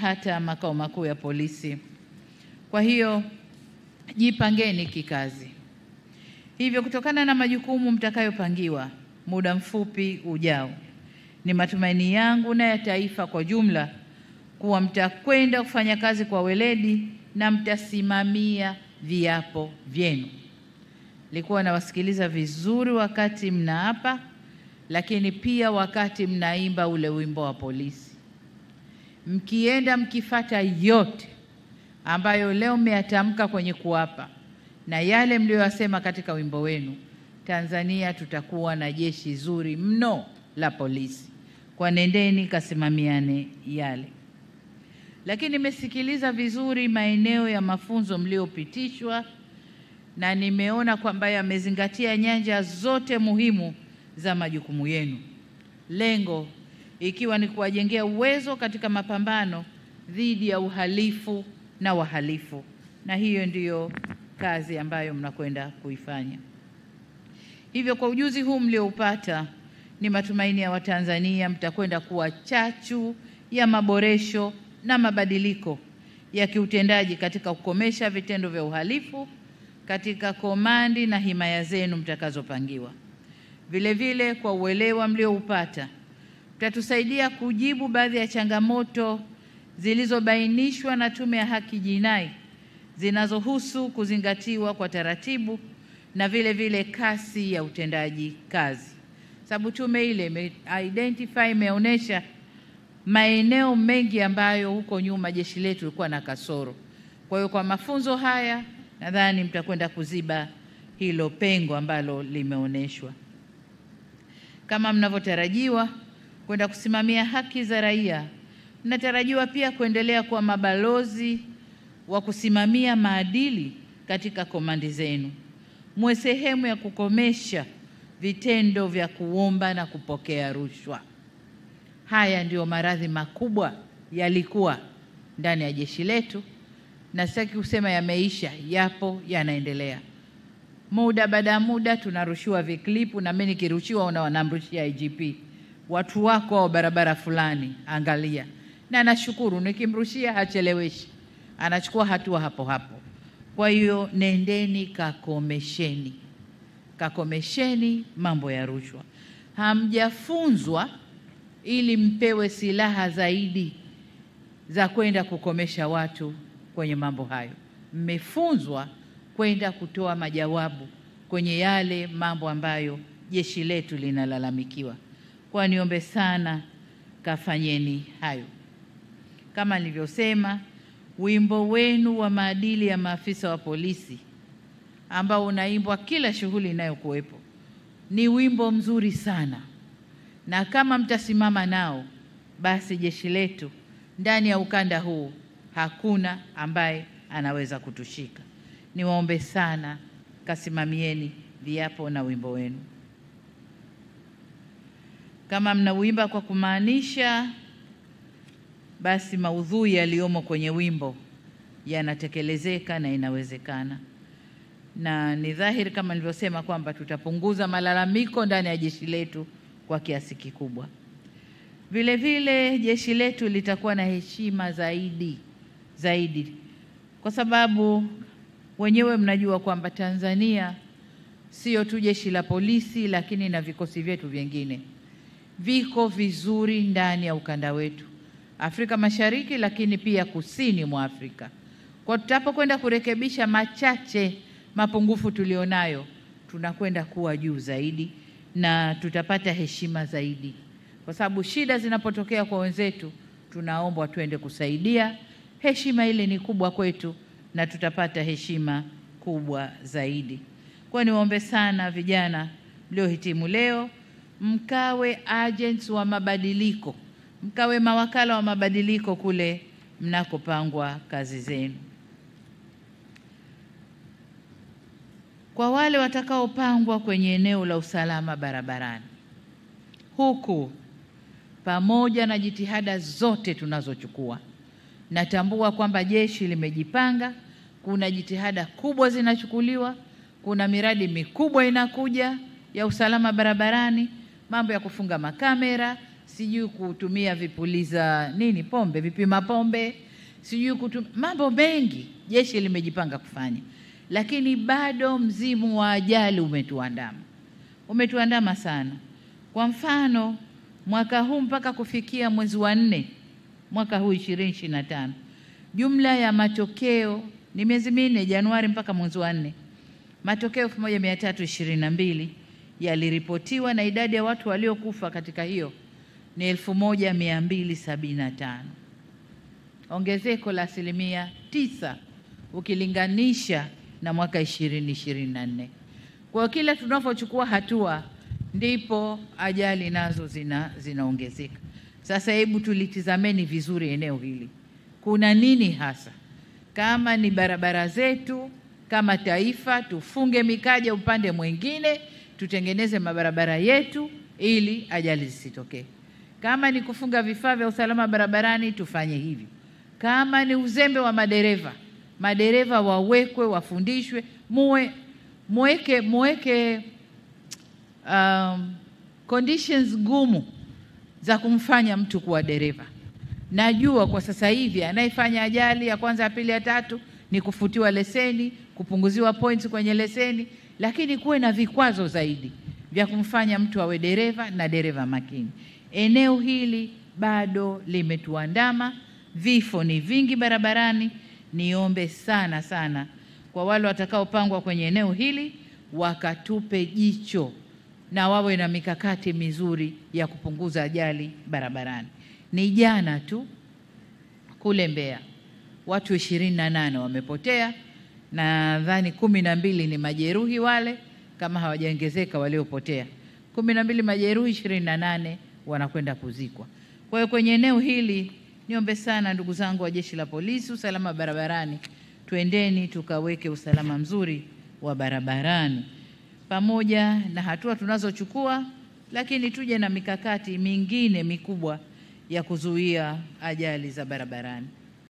hata makao makuu ya polisi. Kwa hiyo jipangeni kikazi. Hivyo kutokana na majukumu mtakayopangiwa muda mfupi ujao, ni matumaini yangu na ya taifa kwa jumla kuwa mtakwenda kufanya kazi kwa weledi na mtasimamia viapo vyenu. Nilikuwa nawasikiliza vizuri wakati mnaapa, lakini pia wakati mnaimba ule wimbo wa polisi. Mkienda mkifata yote ambayo leo mmeyatamka kwenye kuapa na yale mlioyasema katika wimbo wenu, Tanzania tutakuwa na jeshi zuri mno la polisi. Kwa nendeni kasimamiane yale. Lakini nimesikiliza vizuri maeneo ya mafunzo mliopitishwa na nimeona kwamba yamezingatia nyanja zote muhimu za majukumu yenu. Lengo ikiwa ni kuwajengea uwezo katika mapambano dhidi ya uhalifu na wahalifu. Na hiyo ndiyo kazi ambayo mnakwenda kuifanya. Hivyo kwa ujuzi huu mlioupata, ni matumaini ya Watanzania mtakwenda kuwa chachu ya maboresho na mabadiliko ya kiutendaji katika kukomesha vitendo vya uhalifu katika komandi na himaya zenu mtakazopangiwa. Vile vile kwa uelewa mlioupata, mtatusaidia kujibu baadhi ya changamoto zilizobainishwa na Tume ya Haki Jinai zinazohusu kuzingatiwa kwa taratibu na vile vile kasi ya utendaji kazi. Sababu tume ile imeonyesha maeneo mengi ambayo huko nyuma jeshi letu lilikuwa na kasoro. Kwa hiyo kwa mafunzo haya nadhani mtakwenda kuziba hilo pengo ambalo limeonyeshwa. Kama mnavyotarajiwa kwenda kusimamia haki za raia, mnatarajiwa pia kuendelea kuwa mabalozi wa kusimamia maadili katika komandi zenu. Mwe sehemu ya kukomesha vitendo vya kuomba na kupokea rushwa. Haya ndio maradhi makubwa yalikuwa ndani ya jeshi letu, na sitaki kusema yameisha, yapo, yanaendelea. Muda baada ya muda tunarushiwa viklipu, na mimi nikirushiwa wanamrushia IGP. Watu wako wa barabara fulani, angalia. Na nashukuru nikimrushia hacheleweshi, anachukua hatua hapo hapo. Kwa hiyo nendeni kakomesheni mambo ya rushwa. Hamjafunzwa ili mpewe silaha zaidi za kwenda kukomesha watu kwenye mambo hayo. Mmefunzwa kwenda kutoa majawabu kwenye yale mambo ambayo jeshi letu linalalamikiwa. Kwa niombe sana kafanyeni hayo. Kama nilivyosema, wimbo wenu wa maadili ya maafisa wa polisi ambao unaimbwa kila shughuli inayokuwepo ni wimbo mzuri sana, na kama mtasimama nao, basi jeshi letu ndani ya ukanda huu hakuna ambaye anaweza kutushika. Niwaombe sana kasimamieni viapo na wimbo wenu. Kama mnauimba kwa kumaanisha, basi maudhui yaliyomo kwenye wimbo yanatekelezeka na inawezekana. Na ni dhahiri kama nilivyosema kwamba tutapunguza malalamiko ndani ya jeshi letu kwa kiasi kikubwa. Vile vile jeshi letu litakuwa na heshima zaidi, kwa sababu wenyewe mnajua kwamba Tanzania sio tu jeshi la polisi, lakini na vikosi vyetu vingine viko vizuri ndani ya ukanda wetu Afrika Mashariki, lakini pia kusini mwa Afrika. Kwa tutapokwenda kurekebisha mapungufu tulionayo, tunakwenda kuwa juu zaidi na tutapata heshima zaidi. Kwa sababu shida zinapotokea kwa wenzetu, tunaomba tuende kusaidia. Heshima ile ni kubwa kwetu na tutapata heshima kubwa zaidi. Kwa niwaombe sana vijana mliohitimu leo, mkawe agents wa mabadiliko, mkawe mawakala wa mabadiliko kule mnakopangwa kazi zenu. Kwa wale watakaopangwa kwenye eneo la usalama barabarani, huku pamoja na jitihada zote tunazochukua, natambua kwamba jeshi limejipanga, kuna jitihada kubwa zinachukuliwa, kuna miradi mikubwa inakuja ya usalama barabarani, mambo ya kufunga makamera, sijui kutumia vipuliza nini pombe, vipima pombe, sijui mambo mengi jeshi limejipanga kufanya, lakini bado mzimu wa ajali umetuandama sana. Kwa mfano, mwaka huu mpaka kufikia mwezi wa 4 mwaka huu 2025, jumla ya matokeo ni miezi 4, Januari mpaka mwezi wa 4, matokeo 1322 yaliripotiwa na idadi ya watu waliokufa katika hiyo ni 1275, ongezeko la 9% ukilinganisha na mwaka 2024. Kwa kila tunapochukua hatua ndipo ajali nazo zinaongezeka. Sasa hebu tulitizameni vizuri eneo hili, kuna nini hasa? Kama ni barabara zetu, kama taifa tufunge mikaja upande mwingine, tutengeneze mabarabara yetu ili ajali zisitokee. Kama ni kufunga vifaa vya usalama barabarani, tufanye hivyo. Kama ni uzembe wa madereva wawekwe, wafundishwe, muweke conditions gumu za kumfanya mtu kuwa dereva. Najua kwa sasa hivi anayefanya ajali ya kwanza, ya pili, ya tatu ni kufutiwa leseni, kupunguziwa points kwenye leseni, lakini kuwe na vikwazo zaidi vya kumfanya mtu awe dereva na dereva makini. Eneo hili bado limetuandama, vifo ni vingi barabarani. Niombe sana sana kwa wale watakaopangwa kwenye eneo hili wakatupe jicho na wawe na mikakati mizuri ya kupunguza ajali barabarani. Ni jana tu kule Mbeya watu 28 wamepotea, na nadhani 12 ni majeruhi wale, kama hawajaongezeka waliopotea. 12 majeruhi, 28 wanakwenda kuzikwa. Kwa hiyo kwenye eneo hili niombe sana ndugu zangu wa Jeshi la Polisi, usalama barabarani, twendeni tukaweke usalama mzuri wa barabarani pamoja na hatua tunazochukua, lakini tuje na mikakati mingine mikubwa ya kuzuia ajali za barabarani.